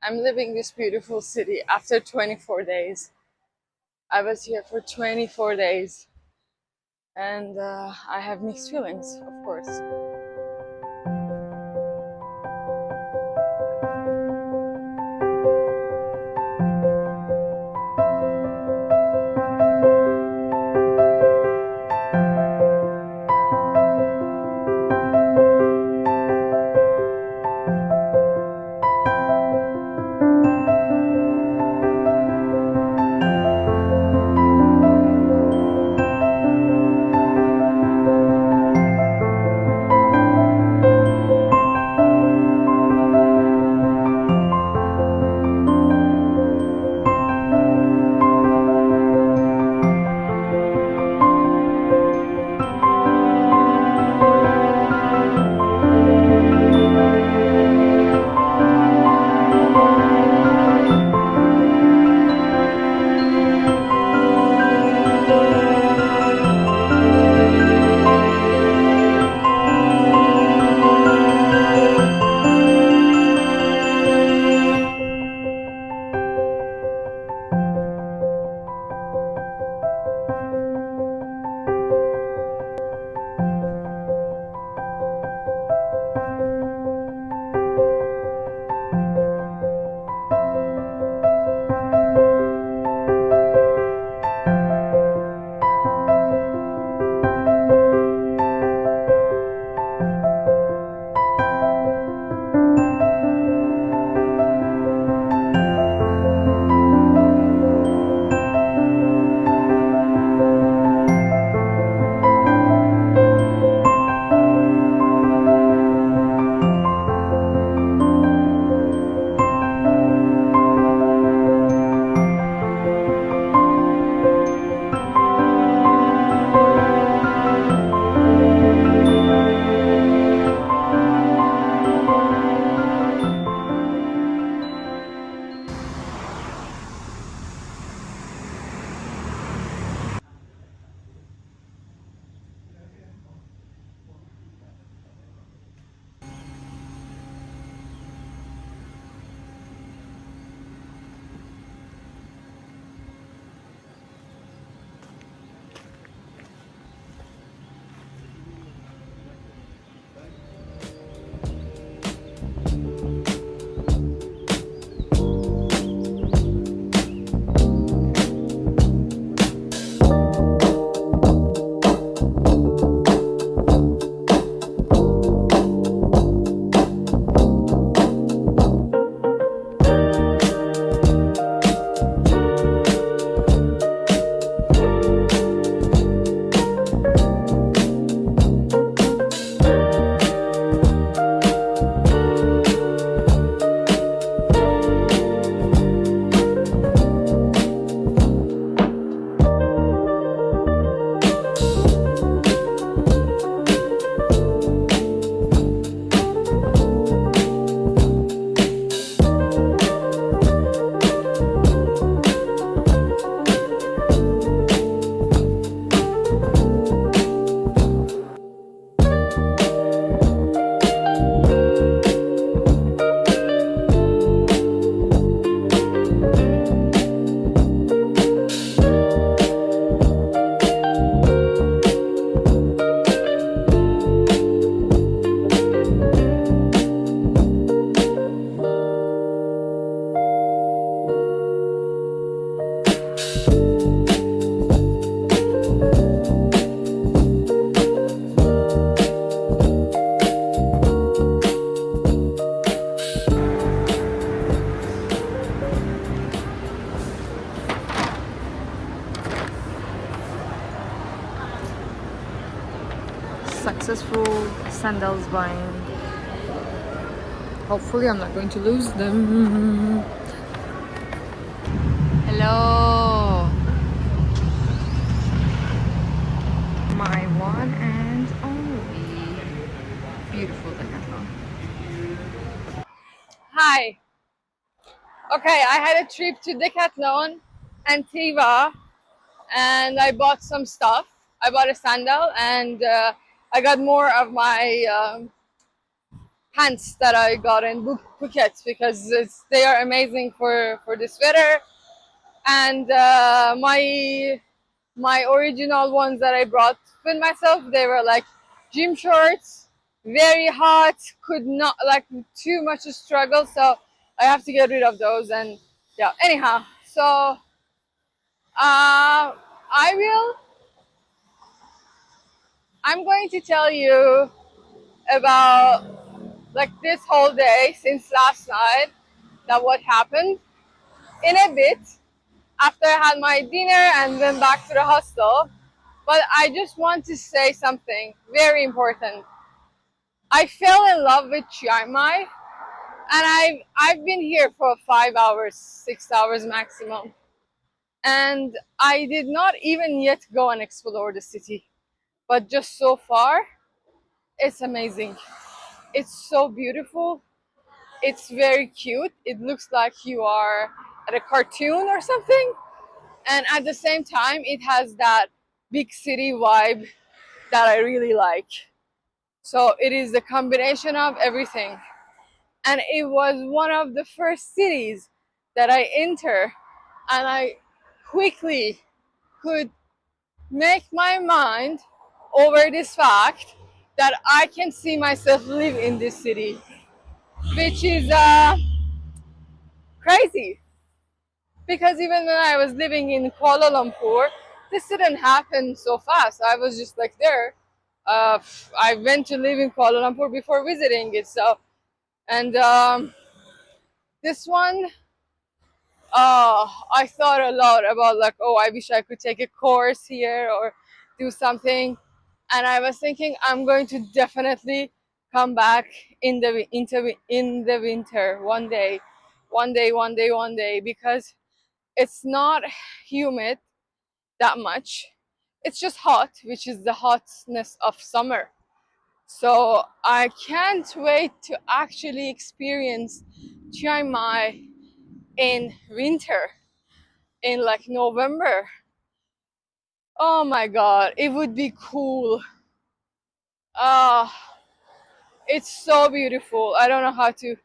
I'm leaving this beautiful city after 24 days. I was here for 24 days and I have mixed feelings, of course. Successful sandals buying. Hopefully I'm not going to lose them. Hello, my one and only beautiful Decathlon. Hi. Okay, I had a trip to Decathlon and Tiva and I bought some stuff. I bought a sandal and I got more of my pants that I got in Phuket because they are amazing for this weather. And my original ones that I brought with myself, they were like gym shorts, very hot, could not like too much to struggle, so I have to get rid of those. And yeah, anyhow, so I will. I'm going to tell you about like this whole day since last night, that what happened in a bit after I had my dinner and went back to the hostel. But I just want to say something very important. I fell in love with Chiang Mai, and I've been here for 5 hours, 6 hours maximum, and I did not even yet go and explore the city. But just so far, it's amazing. It's so beautiful. It's very cute. It looks like you are at a cartoon or something, and at the same time, it has that big city vibe that I really like. So it is the combination of everything. And it was one of the first cities that I enter, and I quickly could make my mind over this fact that I can see myself live in this city, which is crazy. Because even when I was living in Kuala Lumpur, this didn't happen so fast. I was just like there. I went to live in Kuala Lumpur before visiting it, so and this one, I thought a lot about like, oh, I wish I could take a course here or do something, and I was thinking I'm going to definitely come back in the winter one day, because it's not humid that much. It's just hot, which is the hotness of summer. So I can't wait to actually experience Chiang Mai in winter, in like November. Oh my god, it would be cool. Ah, it's so beautiful. I don't know how to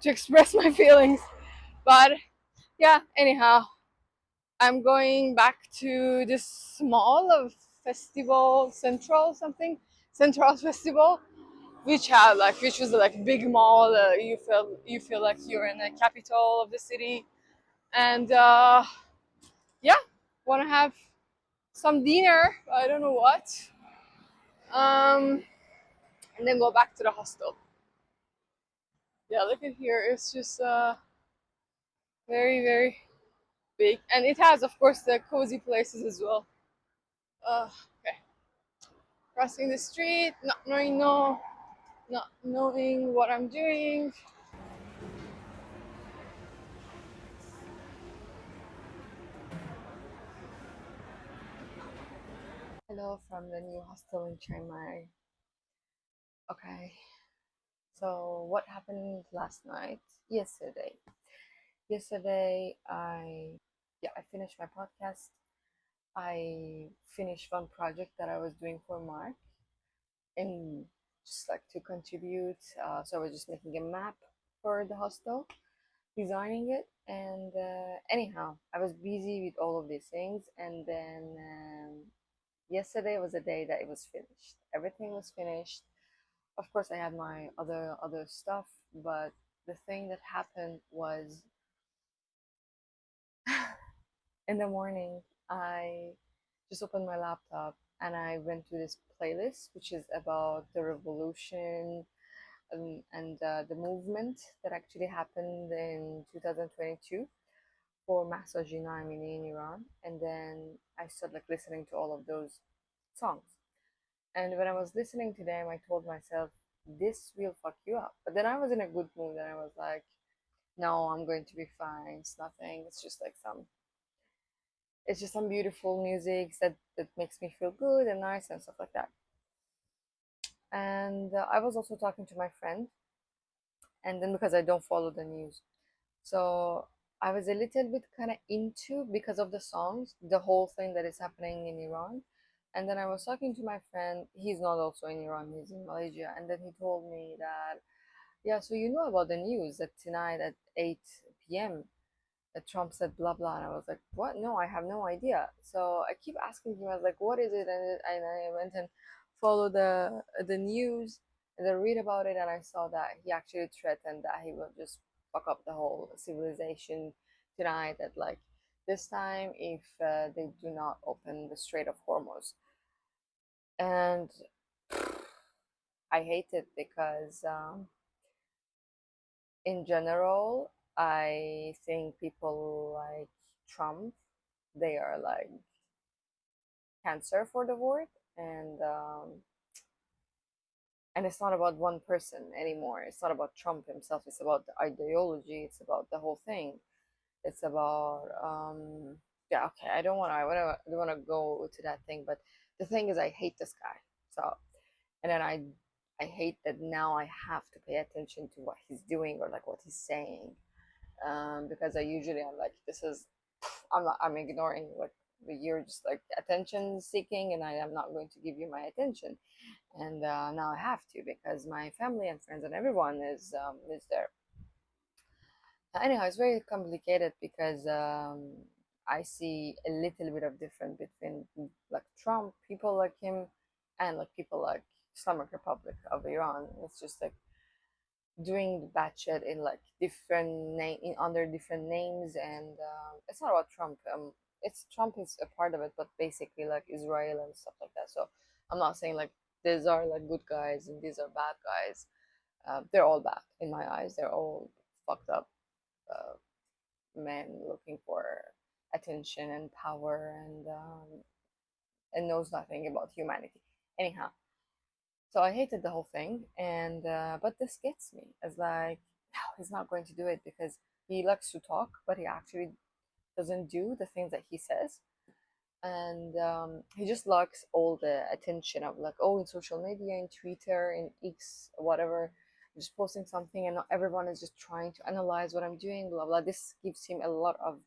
express my feelings, but yeah. Anyhow, I'm going back to this mall of festival central something central festival, which was like big mall. You feel like you're in the capital of the city, and yeah, want to have some dinner. I don't know what, um, and then go back to the hostel. Yeah, look at here. It's just very very big, and it has, of course, the cozy places as well. Okay, crossing the street, not knowing what I'm doing. Hello from the new hostel in Chiang Mai. Okay, so what happened last night? Yesterday. Yesterday, I finished my podcast. I finished one project that I was doing for Mark, and just like to contribute. So I was just making a map for the hostel, designing it, and anyhow, I was busy with all of these things, and then yesterday was the day that it was finished. Everything was finished. Of course, I had my other stuff, but the thing that happened was in the morning, I just opened my laptop and I went to this playlist, which is about the revolution, and the movement that actually happened in 2022 for Mahsa Amini in Iran. And then I started like listening to all of those songs. And when I was listening to them, I told myself, this will fuck you up. But then I was in a good mood and I was like, no, I'm going to be fine. It's nothing. It's just some beautiful music that makes me feel good and nice and stuff like that. And I was also talking to my friend, and then because I don't follow the news, so I was a little bit kind of into, because of the songs, the whole thing that is happening in Iran. And then I was talking to my friend. He's not also in Iran, he's in Malaysia. And then he told me that Yeah, so you know about the news that tonight at 8 p.m. that Trump said blah blah, and I was like, what? No, I have no idea. So I keep asking him. I was like, what is it? And I went and followed the news and then read about it, and I saw that he actually threatened that he will just fuck up the whole civilization tonight. At like this time, if they do not open the Strait of Hormuz, and I hate it because in general, I think people like Trump, they are like cancer for the world, and and it's not about one person anymore. It's not about Trump himself. It's about the ideology. It's about the whole thing. It's about yeah. Okay, I don't wanna go to that thing, but the thing is, I hate this guy. So and then I hate that now I have to pay attention to what he's doing or like what he's saying, because I usually I'm like, this is, I'm ignoring what you're just like attention seeking, and I am not going to give you my attention. And now I have to because my family and friends and everyone is there. Anyhow, it's very complicated because I see a little bit of difference between like Trump, people like him, and like people like Islamic Republic of Iran. It's just like doing the bad shit in like different name in under different names, and it's not about Trump. It's Trump is a part of it, but basically like Israel and stuff like that. So I'm not saying like these are like good guys and these are bad guys. They're all bad in my eyes. They're all fucked up uh, men looking for attention and power, and knows nothing about humanity. Anyhow, so I hated the whole thing, and but this gets me as like, no, he's not going to do it because he likes to talk, but he actually doesn't do the things that he says, and he just likes all the attention of like, oh, in social media, in Twitter, in X, whatever, I'm just posting something, and not everyone is just trying to analyze what I'm doing, blah blah. This gives him a lot of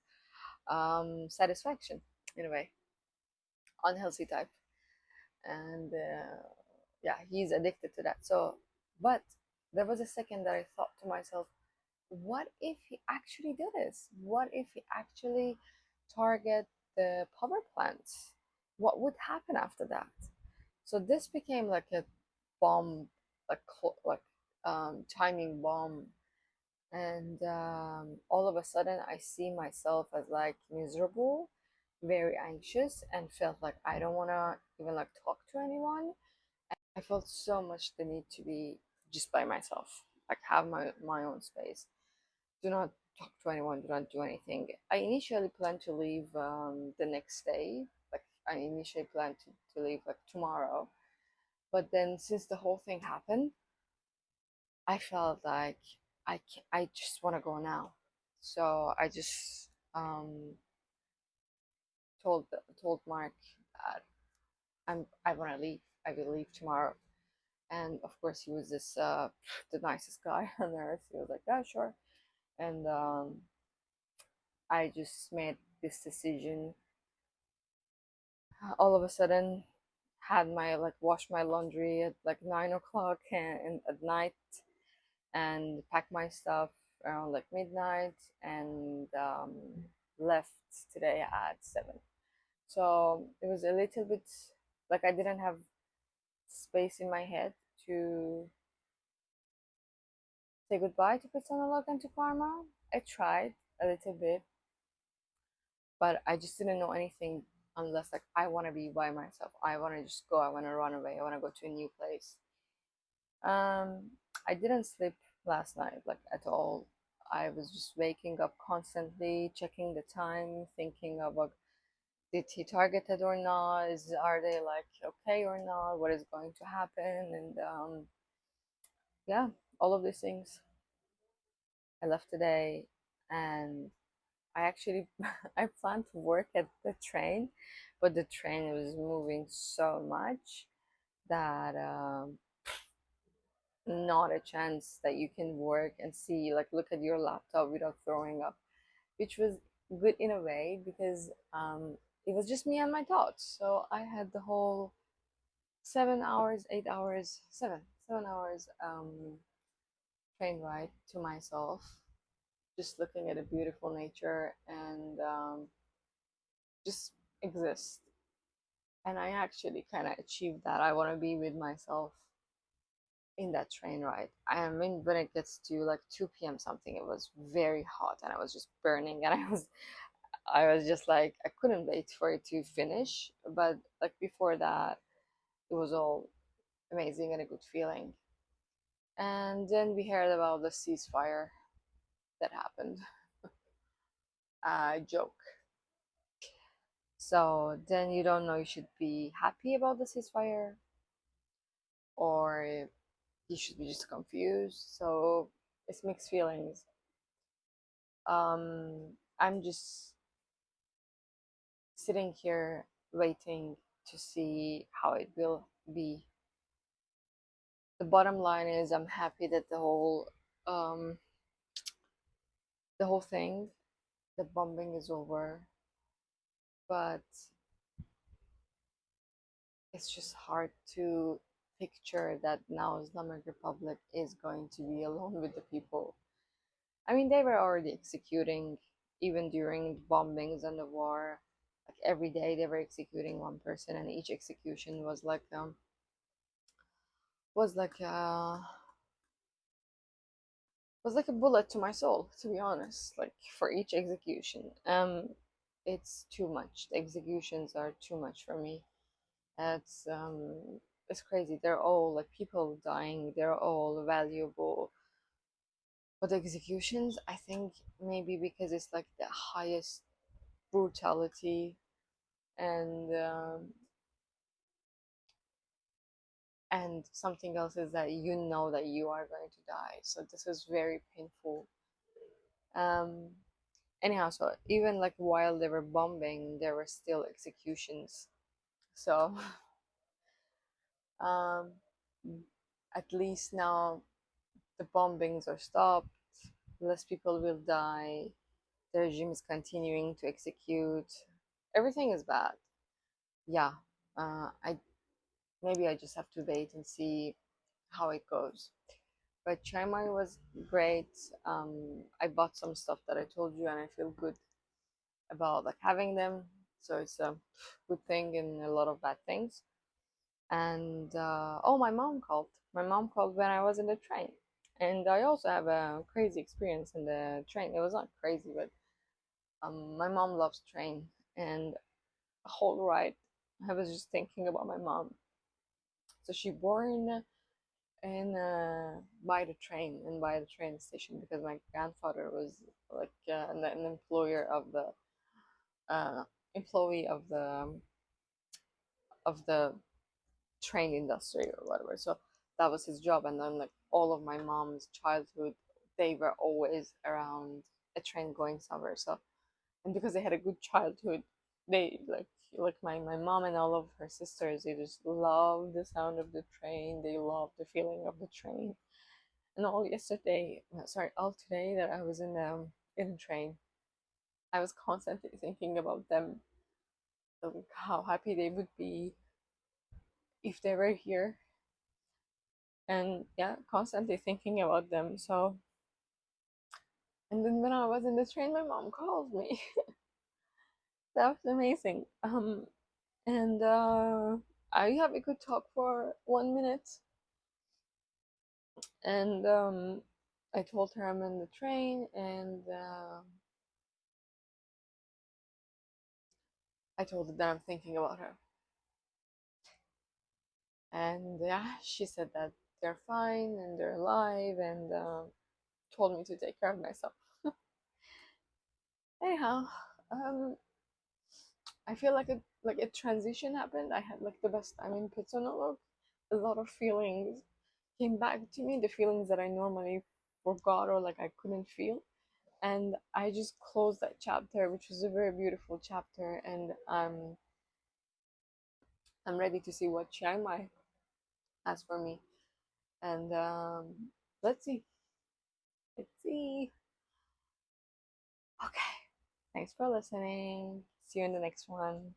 satisfaction in a way, unhealthy type, and yeah, he's addicted to that. So, but there was a second that I thought to myself, what if he actually did this? What if he actually target the power plants? What would happen after that? So this became like a bomb, like timing bomb, and all of a sudden I see myself as like miserable, very anxious, and felt like I don't want to even like talk to anyone. I felt so much the need to be just by myself, like have my own space. Do not talk to anyone. Do not do anything. I initially planned to leave the next day. Like I initially planned to leave like tomorrow, but then since the whole thing happened, I felt like I just want to go now. So I just told told Mark that I want to leave. I will leave tomorrow. And of course, he was this the nicest guy on earth. He was like, "Yeah, sure." And I just made this decision. All of a sudden, had my like wash my laundry at like 9 o'clock and at night, and pack my stuff around like midnight, and left today at 7. So it was a little bit like I didn't have space in my head to say goodbye to Phitsanulok and to Karma. I tried a little bit, but I just didn't know anything unless like I want to be by myself. I want to just go. I want to run away. I want to go to a new place. Um, I didn't sleep last night like at all. I was just waking up constantly, checking the time, thinking of like, did he target it or not? Are they like okay or not? What is going to happen? And yeah, all of these things. I left today, and I actually I planned to work at the train, but the train was moving so much that not a chance that you can work and see like look at your laptop without throwing up, which was good in a way because it was just me and my thoughts. So I had the whole 7 hours, 8 hours, 7 hours train ride to myself, just looking at a beautiful nature and just exist. And I actually kind of achieved that. I want to be with myself in that train ride. I mean, when it gets to like 2 p.m. something, it was very hot and I was just burning, and I was just like, I couldn't wait for it to finish. But like before that, it was all amazing and a good feeling. And then we heard about the ceasefire that happened. Joke. So then you don't know, you should be happy about the ceasefire or you should be just confused. So it's mixed feelings. I'm just sitting here waiting to see how it will be. The bottom line is I'm happy that um the whole thing, the bombing is over, but it's just hard to picture that now Islamic Republic is going to be alone with the people. I mean, they were already executing even during the bombings and the war. Like every day they were executing one person, and each execution was like was like a bullet to my soul, to be honest. Like for each execution, it's too much. The executions are too much for me. It's crazy. They're all like people dying. They're all valuable. But the executions, I think maybe because it's like the highest brutality, and and something else is that you know that you are going to die. So this is very painful. Um, anyhow, so even like while they were bombing, there were still executions. So um, at least now the bombings are stopped, less people will die, the regime is continuing to execute. Everything is bad. Yeah, I maybe I just have to wait and see how it goes. But Chiang Mai was great. I bought some stuff that I told you, and I feel good about like having them. So it's a good thing and a lot of bad things. And oh, my mom called. My mom called when I was in the train, and I also have a crazy experience in the train. It was not crazy, but my mom loves train, and a whole ride, I was just thinking about my mom. So she born in by the train and by the train station because my grandfather was like an employer of the uh, employee of the train industry or whatever. So that was his job. And then like all of my mom's childhood, they were always around a train going somewhere. So and because they had a good childhood, they like my mom and all of her sisters, they just love the sound of the train. They love the feeling of the train. And all today that I was in a train, I was constantly thinking about them, like how happy they would be if they were here, and yeah, constantly thinking about them. So, and then when I was in the train, my mom called me. That was amazing. And I have a good talk for 1 minute, and I told her I'm in the train, and I told her that I'm thinking about her. And yeah, she said that they're fine and they're alive, and told me to take care of myself. Anyhow, um, I feel like a transition happened. I had like the best time in Phitsanulok. A lot of feelings came back to me, the feelings that I normally forgot or like I couldn't feel. And I just closed that chapter, which was a very beautiful chapter, and I'm ready to see what Chiang Mai has for me. And let's see. Let's see. Okay. Thanks for listening. See you in the next one.